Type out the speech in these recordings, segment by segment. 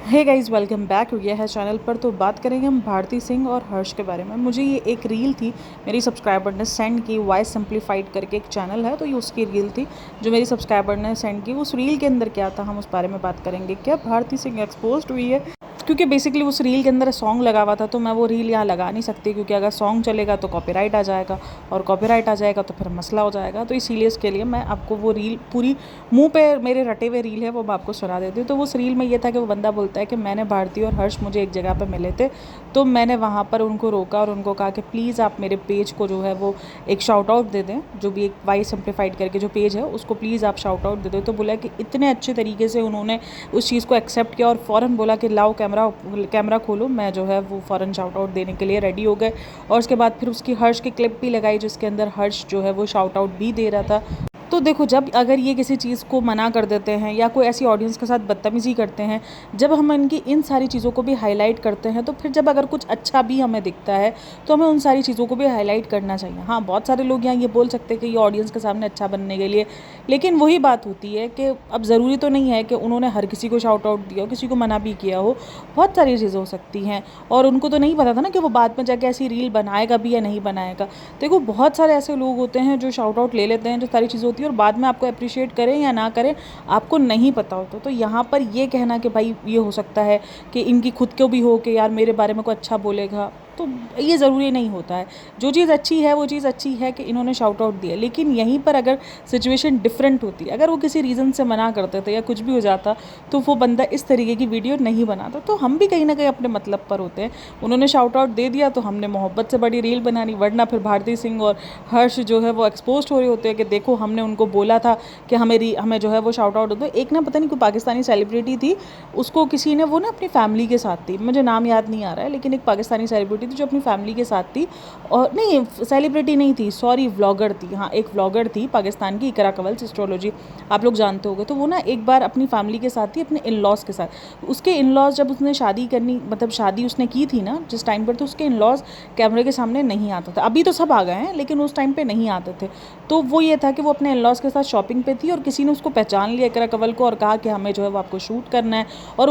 Hey guys, welcome back हो गया है चैनल पर। तो बात करेंगे हम भारती सिंह और हर्ष के बारे में। मुझे ये एक रील थी, मेरी सब्सक्राइबर ने सेंड की। वॉइस सिंप्लीफाइड करके एक चैनल है, तो ये उसकी रील थी जो मेरी सब्सक्राइबर ने सेंड की। उस रील के अंदर क्या था, हम उस बारे में बात करेंगे। क्या भारती सिंह एक्सपोज हुई है? क्योंकि बेसिकली उस रील के अंदर सॉन्ग लगा हुआ था, तो मैं वो रील यहाँ लगा नहीं सकती, क्योंकि अगर सॉन्ग चलेगा तो कॉपीराइट आ जाएगा, और कॉपीराइट आ जाएगा तो फिर मसला हो जाएगा। तो इसीलिए इसके लिए मैं आपको वो रील पूरी मुंह पे मेरे रटे हुए रील है वो मैं आपको सुना देती हूँ। तो उस रील में ये था कि वो बंदा बोलता है कि मैंने भारती और हर्ष मुझे एक जगह पर मिले थे, तो मैंने वहाँ पर उनको रोका और उनको कहा कि प्लीज़ आप मेरे पेज को जो है वो एक शाउट आउट दे दें, जो भी एक वाइस सिंप्लीफाइड करके जो पेज है उसको प्लीज़ आप शाउट आउट दे दें। तो बोला कि इतने अच्छे तरीके से उन्होंने उस चीज़ को एक्सेप्ट किया और फ़ौरन बोला कि लाओ कैमरा खोलो, मैं जो है वो फ़ौरन शाउट आउट देने के लिए रेडी हो गए। और उसके बाद फिर उसकी हर्ष की क्लिप भी लगाई, जिसके अंदर हर्ष जो है वो शाउट आउट भी दे रहा था। तो देखो, जब अगर ये किसी चीज़ को मना कर देते हैं या कोई ऐसी ऑडियंस के साथ बदतमीज़ी करते हैं, जब हम इनकी इन सारी चीज़ों को भी हाईलाइट करते हैं, तो फिर जब अगर कुछ अच्छा भी हमें दिखता है तो हमें उन सारी चीज़ों को भी हाईलाइट करना चाहिए। हाँ, बहुत सारे लोग यहाँ ये बोल सकते हैं कि ये ऑडियंस के सामने अच्छा बनने के लिए, लेकिन वही बात होती है कि अब ज़रूरी तो नहीं है कि उन्होंने हर किसी को शाउट आउट दिया हो, किसी को मना भी किया हो। बहुत सारी चीज़ें हो सकती हैं, और उनको तो नहीं पता था ना कि वो बाद में जाके ऐसी रील बनाएगा भी या नहीं बनाएगा। देखो, बहुत सारे ऐसे लोग होते हैं जो शाउट आउट ले लेते हैं, जो सारी चीज़ें होती है, और बाद में आपको अप्रिशिएट करें या ना करें आपको नहीं पता होता। तो यहाँ पर ये कहना कि भाई ये हो सकता है कि इनकी खुद को भी हो कि यार मेरे बारे में कोई अच्छा बोलेगा, तो ये ज़रूरी नहीं होता है। जो चीज़ अच्छी है वो चीज़ अच्छी है कि इन्होंने शाउट आउट दिया। लेकिन यहीं पर अगर सिचुएशन डिफरेंट होती, अगर वो किसी रीज़न से मना करते थे या कुछ भी हो जाता, तो वो बंदा इस तरीके की वीडियो नहीं बनाता। तो हम भी कहीं ना कहीं अपने मतलब पर होते हैं। उन्होंने शाउट आउट दे दिया तो हमने मोहब्बत से बड़ी रील बनानी, वरना फिर भारती सिंह और हर्ष जो है वो एक्सपोज हो रहे होते हैं कि देखो हमने उनको बोला था कि हमें जो है वो शाउट आउट दो। एक ना पता नहीं कोई पाकिस्तानी सेलिब्रिटी थी, उसको किसी ने वो ना अपनी फैमिली के साथ थी, मुझे नाम याद नहीं आ रहा है, लेकिन एक पाकिस्तानी सेलिब्रिटी थी जो अपनी फैमिली के साथ थी। और नहीं, सेलिब्रिटी नहीं थी, सॉरी, व्लॉगर थी। हाँ, एक व्लॉगर थी पाकिस्तान की, इकरा कंवल, एस्ट्रोलॉजी आप लोग जानते होंगे। तो वो ना एक बार अपनी फैमिली के साथ थी, अपने इन लॉज़ के साथ। उसके इन लॉज़ जब उसने शादी करनी, मतलब शादी उसने की थी ना जिस टाइम पर, तो उसके इन लॉज़ कैमरे के सामने नहीं आते थे। अभी तो सब आ गए हैं, लेकिन उस टाइम पे नहीं आते थे। तो वो ये था कि वो अपने इन लॉज़ के साथ शॉपिंग पे थी, और किसी ने उसको पहचान लिया, इकरा कंवल को, और कहा कि हमें जो है वो आपको शूट करना है। और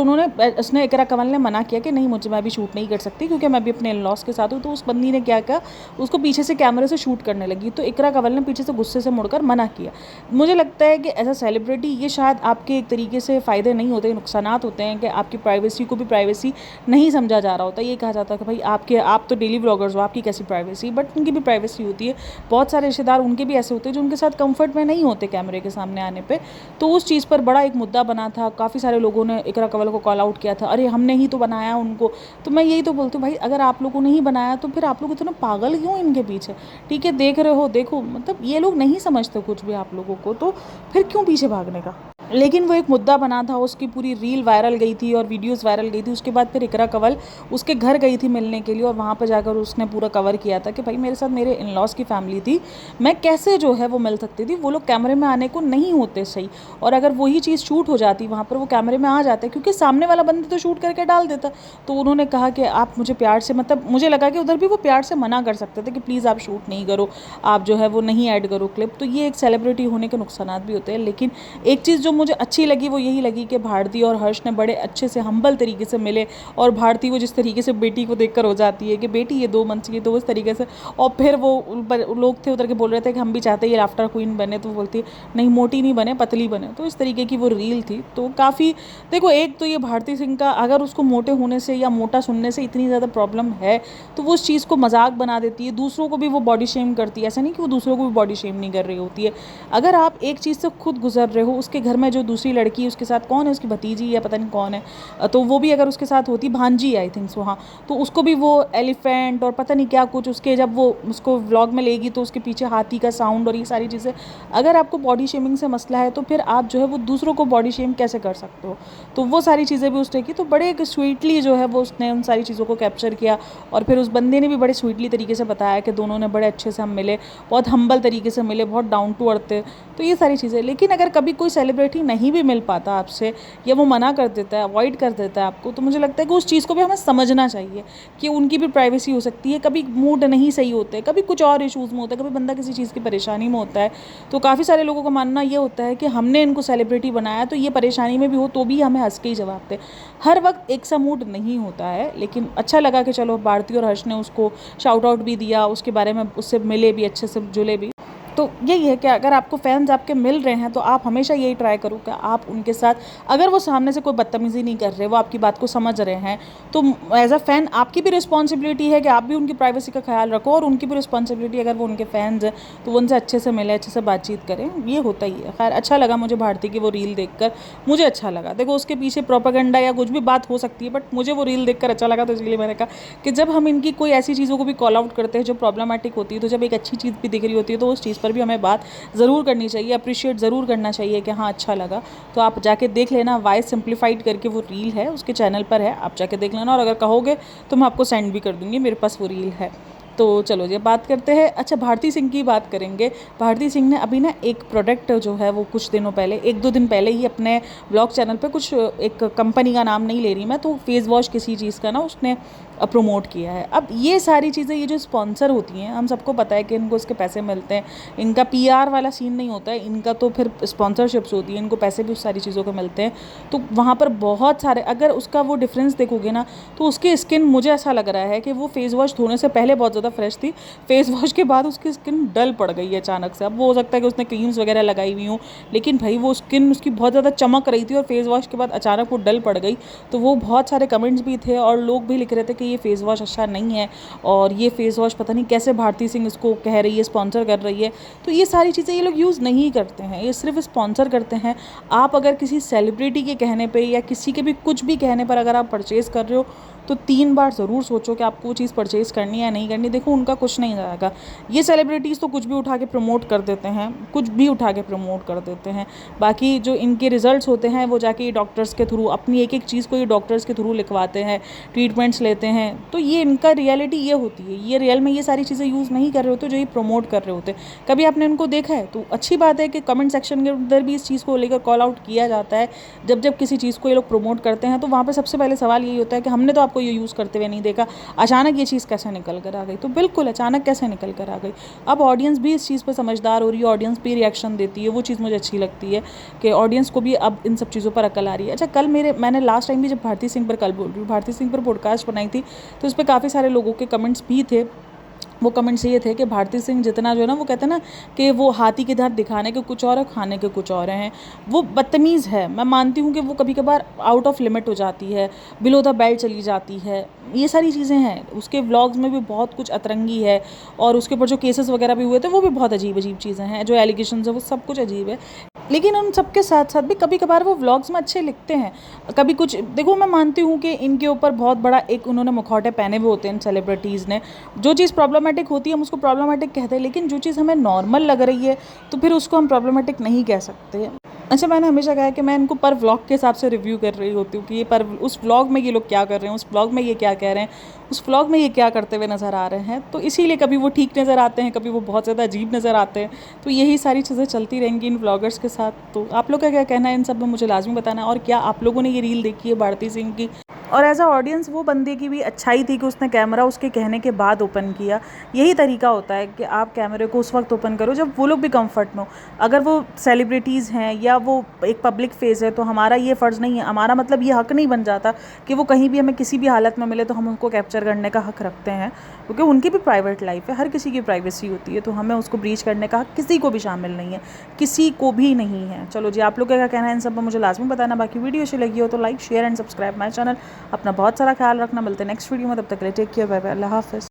उसने इकरा कंवल ने मना किया कि नहीं, मैं भी शूट नहीं कर सकती, क्योंकि मैं भी अपने इन लॉज़ के साथ हूँ। तो उस बंदी ने क्या किया, उसको पीछे से कैमरे से शूट करने लगी। तो इकरा कंवल ने पीछे से गुस्से से मुड़कर मना किया। मुझे लगता है कि एज अ सेलिब्रिटी ये शायद आपके एक तरीके से फ़ायदे नहीं होते, नुकसानात होते हैं, कि आपकी प्राइवेसी को भी प्राइवेसी नहीं समझा जा रहा होता। ये कहा जाता है कि भाई आप तो डेली ब्लॉगर्स हो, आपकी कैसी प्राइवेसी, बट उनकी भी प्राइवेसी होती है। बहुत सारे रिश्तेदार उनके भी ऐसे होते हैं जो उनके साथ कंफर्ट में नहीं होते कैमरे के सामने आने पे। तो उस चीज़ पर बड़ा एक मुद्दा बना था, काफ़ी सारे लोगों ने इकरा कंवल को कॉल आउट किया था, अरे हमने ही तो बनाया उनको। तो मैं यही तो बोलती हूँ, भाई अगर आप लोगों ने ही बनाया तो फिर आप लोग इतना पागल क्यों इनके पीछे? ठीक है, देख रहे हो, देखो, मतलब ये लोग नहीं समझते कुछ भी आप लोगों को, तो फिर क्यों पीछे भागने का? लेकिन वो एक मुद्दा बना था, उसकी पूरी रील वायरल गई थी और वीडियोस वायरल गई थी। उसके बाद फिर इकरा कंवल उसके घर गई थी मिलने के लिए, और वहाँ पर जाकर उसने पूरा कवर किया था कि भाई मेरे साथ मेरे इन लॉज़ की फैमिली थी, मैं कैसे जो है वो मिल सकती थी, वो लोग कैमरे में आने को नहीं होते सही। और अगर वही चीज़ शूट हो जाती वहाँ पर, वो कैमरे में आ जाते, क्योंकि सामने वाला बंदा तो शूट करके डाल देता। तो उन्होंने कहा कि आप मुझे प्यार से, मतलब मुझे लगा कि उधर भी वो प्यार से मना कर सकते थे कि प्लीज़ आप शूट नहीं करो, आप जो है वो नहीं ऐड करो क्लिप। तो ये एक सेलिब्रिटी होने के नुकसान भी होते हैं। लेकिन एक चीज़ जो मुझे अच्छी लगी वो यही लगी कि भारती और हर्ष ने बड़े अच्छे से हम्बल तरीके से मिले। और भारती वो जिस तरीके से बेटी को देखकर हो जाती है कि बेटी ये 2 मंथ्स की, तो उस तरीके से। और फिर वो लोग थे उधर के बोल रहे थे कि हम भी चाहते हैं ये लाफ्टर क्वीन बने, तो वो बोलती है नहीं, मोटी नहीं बने, पतली बने। तो इस तरीके की वो रील थी। तो काफ़ी, देखो, एक तो ये भारती सिंह का, अगर उसको मोटे होने से या मोटा सुनने से इतनी ज़्यादा प्रॉब्लम है, तो वो उस चीज़ को मजाक बना देती है, दूसरों को भी वो बॉडी शेम करती है। ऐसा नहीं कि वो दूसरों को भी बॉडी शेम नहीं कर रही होती है। अगर आप एक चीज़ से खुद गुजर रहे हो, उसके घर में जो दूसरी लड़की है उसके साथ, कौन है उसकी भतीजी या पता नहीं कौन है, तो वो भी अगर उसके साथ होती, भांजी आई थिंक सो, हाँ, तो उसको भी वो एलिफेंट और पता नहीं क्या कुछ, उसके जब वो उसको व्लॉग में लेगी तो उसके पीछे हाथी का साउंड और ये सारी चीज़ें। अगर आपको बॉडी शेमिंग से मसला है, तो फिर आप जो है वो दूसरों को बॉडी शेम कैसे कर सकते हो? तो वो सारी चीज़ें भी उसने की। तो बड़े एक स्वीटली जो है वो उसने उन सारी चीज़ों को कैप्चर किया। और फिर उस बंदे ने भी बड़े स्वीटली तरीके से बताया कि दोनों ने बड़े अच्छे से हम मिले, बहुत हम्बल तरीके से मिले, बहुत डाउन टू अर्थ थे। तो ये सारी चीज़ें। लेकिन अगर कभी कोई सेलिब्रिटी एग्जैक्टली नहीं भी मिल पाता आपसे, या वो मना कर देता है, अवॉइड कर देता है आपको, तो मुझे लगता है कि उस चीज़ को भी हमें समझना चाहिए कि उनकी भी प्राइवेसी हो सकती है। कभी मूड नहीं सही होते, कभी कुछ और इशूज़ में होता है, कभी बंदा किसी चीज़ की परेशानी में होता है। तो काफ़ी सारे लोगों का मानना ये होता है कि हमने इनको सेलिब्रिटी बनाया तो ये परेशानी में भी हो तो भी हमें हंस के ही जवाब दें। हर वक्त एक सा मूड नहीं होता है, लेकिन अच्छा लगा कि चलो भारती और हर्ष ने उसको शाउट आउट भी दिया, उसके बारे में उससे मिले भी, अच्छे से जुले भी। तो यही है कि अगर आपको फैन्स आपके मिल रहे हैं तो आप हमेशा यही ट्राई करो कि आप उनके साथ, अगर वो सामने से कोई बदतमीज़ी नहीं कर रहे, वो आपकी बात को समझ रहे हैं, तो एज अ फ़ैन आपकी भी रिस्पॉन्सिबिलिटी है कि आप भी उनकी प्राइवेसी का ख्याल रखो, और उनकी भी रिस्पॉन्सिबिलिटी, अगर वो उनके फैन्स हैं तो वो उनसे अच्छे से मिले, अच्छे से बातचीत करें। ये होता ही है। खैर अच्छा लगा मुझे भारती की वो रील देखकर, मुझे अच्छा लगा। देखो उसके पीछे प्रोपेगेंडा या कुछ भी बात हो सकती है, बट मुझे वो रील देखकर अच्छा लगा, तो इसलिए मैंने कहा कि जब हम इनकी कोई ऐसी चीज़ों को भी कॉल आउट करते हैं जो प्रॉब्लमेटिक होती है, तो जब एक अच्छी चीज़ भी दिख रही होती है तो उस चीज़ पर भी हमें बात ज़रूर करनी चाहिए, अप्रिशिएट ज़रूर करना चाहिए कि हाँ अच्छा लगा। तो आप जाके देख लेना, वॉइस सिंप्लीफाइड करके वो रील है, उसके चैनल पर है, आप जाके देख लेना, और अगर कहोगे तो मैं आपको सेंड भी कर दूँगी, मेरे पास वो रील है। तो चलो जी बात करते हैं, अच्छा भारती सिंह की बात करेंगे। भारती सिंह ने अभी ना एक प्रोडक्ट जो है वो कुछ दिनों पहले, 1-2 दिन पहले ही अपने ब्लॉग चैनल पे, कुछ एक कंपनी का नाम नहीं ले रही मैं, तो फेस वॉश किसी चीज़ का ना उसने प्रमोट किया है। अब ये सारी चीज़ें, ये जो स्पॉन्सर होती हैं, हम सबको पता है कि इनको इसके पैसे मिलते हैं, इनका पीआर वाला सीन नहीं होता है, इनका तो फिर स्पॉन्सरशिप्स होती है, इनको पैसे भी उस सारी चीज़ों को मिलते हैं। तो वहाँ पर बहुत सारे, अगर उसका वो डिफरेंस देखोगे ना, तो उसकी स्किन, मुझे ऐसा लग रहा है कि वो फेस वॉश धोने से पहले बहुत ज़्यादा फ्रेश थी, फेस वॉश के बाद उसकी स्किन डल पड़ गई है अचानक से। अब वो हो सकता है कि उसने क्रीम्स वगैरह लगाई हुई हूँ, लेकिन भाई वो स्किन उसकी बहुत ज़्यादा चमक रही थी और फेस वॉश के बाद अचानक वो डल पड़ गई। तो वो बहुत सारे कमेंट्स भी थे और लोग भी लिख रहे थे कि ये फेस वॉश अच्छा नहीं है, और ये फेस वॉश पता नहीं कैसे भारती सिंह इसको कह रही है, स्पॉन्सर कर रही है। तो ये सारी चीज़ें ये लोग यूज़ नहीं करते हैं, ये सिर्फ स्पॉन्सर करते हैं। आप अगर किसी सेलिब्रिटी के कहने पे या किसी के भी कुछ भी कहने पर अगर आप परचेज़ कर रहे हो, तो 3 बार ज़रूर सोचो कि आपको वो चीज़ परचेज़ करनी है या नहीं करनी। देखो उनका कुछ नहीं जाएगा, ये सेलिब्रिटीज़ तो कुछ भी उठा के प्रमोट कर देते हैं, कुछ भी उठा के प्रमोट कर देते हैं। बाकी जो इनके रिजल्ट्स होते हैं वो जाके डॉक्टर्स के थ्रू, अपनी एक एक चीज़ को ये डॉक्टर्स के थ्रू लिखवाते हैं, ट्रीटमेंट्स लेते हैं। तो ये इनका रियलिटी ये होती है, ये रियल में ये सारी चीज़ें यूज़ नहीं कर रहे होते जो ये प्रमोट कर रहे होते। कभी आपने इनको देखा है? तो अच्छी बात है कि कमेंट सेक्शन के अंदर भी इस चीज़ को लेकर कॉल आउट किया जाता है। जब जब किसी चीज़ को ये लोग प्रमोट करते हैं तो वहाँ पर सबसे पहले सवाल यही होता है कि हमने तो आपको ये यूज़ करते हुए नहीं देखा, अचानक ये चीज़ कैसे निकल कर आ गई? तो बिल्कुल अचानक कैसे निकल कर आ गई। अब ऑडियंस भी इस चीज़ पर समझदार हो रही है, ऑडियंस भी रिएक्शन देती है, वो चीज़ मुझे अच्छी लगती है कि ऑडियंस को भी अब इन सब चीज़ों पर अकल आ रही है। अच्छा कल मैंने लास्ट टाइम भी जब भारती सिंह पर, कल बोल रही हूँ, भारती सिंह पर पॉडकास्ट बनाई थी, तो उस पर काफ़ी सारे लोगों के कमेंट्स भी थे। वो कमेंट्स ये थे कि भारती सिंह जितना जो है ना, वो कहते हैं ना कि वो हाथी के दांत दिखाने के कुछ और है, खाने के कुछ और हैं। वो बदतमीज़ है, मैं मानती हूँ कि वो कभी कभार आउट ऑफ लिमिट हो जाती है, बिलो द बेल्ट चली जाती है, ये सारी चीज़ें हैं। उसके व्लॉग्स में भी बहुत कुछ अतरंगी है, और उसके ऊपर जो केसेस वगैरह भी हुए थे वो भी बहुत अजीब अजीब चीज़ें हैं, जो एलिगेशंस है वो सब कुछ अजीब है। लेकिन उन सबके साथ साथ भी कभी कभार वो व्लॉग्स में अच्छे लिखते हैं। कभी कुछ देखो, मैं मानती हूँ कि इनके ऊपर बहुत बड़ा एक उन्होंने मुखौटे पहने हुए होते हैं सेलिब्रिटीज़ ने। जो चीज़ प्रॉब्लमेटिक होती है हम उसको प्रॉब्लमेटिक कहते हैं, लेकिन जो चीज़ हमें नॉर्मल लग रही है तो फिर उसको हम प्रॉब्लमेटिक नहीं कह सकते। अच्छा मैंने हमेशा कहा है कि मैं इनको पर व्लॉग के हिसाब से रिव्यू कर रही होती हूँ कि ये पर उस व्लॉग में ये लोग क्या कर रहे हैं, उस व्लॉग में ये क्या कह रहे हैं, उस व्लॉग में ये क्या करते हुए नज़र आ रहे हैं। तो इसीलिए कभी वो ठीक नज़र आते हैं, कभी वो बहुत ज़्यादा अजीब नज़र आते हैं। तो यही सारी चीज़ें चलती रहेंगी इन व्लॉगर्स के साथ। तो आप लोग का क्या कहना है इन सब में, मुझे लाजमी बताना है। और क्या आप लोगों ने ये रील देखी है भारती सिंह की? और एज अ ऑडियंस वो बंदे की भी अच्छाई थी कि उसने कैमरा उसके कहने के बाद ओपन किया। यही तरीका होता है कि आप कैमरे को उस वक्त ओपन करो जब वो लोग भी कंफर्ट में हो। अगर वो सेलिब्रिटीज़ हैं या वो एक पब्लिक फेस है तो हमारा ये फ़र्ज़ नहीं है, हमारा मतलब ये हक़ नहीं बन जाता कि वो कहीं भी हमें किसी भी हालत में मिले तो हम उनको कैप्चर करने का हक़ रखते हैं, क्योंकि उनकी भी प्राइवेट लाइफ है, हर किसी की प्राइवेसी होती है। तो हमें उसको ब्रीच करने का हक़ किसी को भी शामिल नहीं है, किसी को भी नहीं है। चलो जी आप लोग का क्या कहना है इन सब में, मुझे लाजमी बताना। बाकी वीडियो अच्छी लगी हो तो like share and subscribe my channel. अपना बहुत सारा ख्याल रखना, मिलते हैं नेक्स्ट वीडियो में, तब तक के लिए टेक केयर, बाय बाय, अल्लाह हाफ़िज़।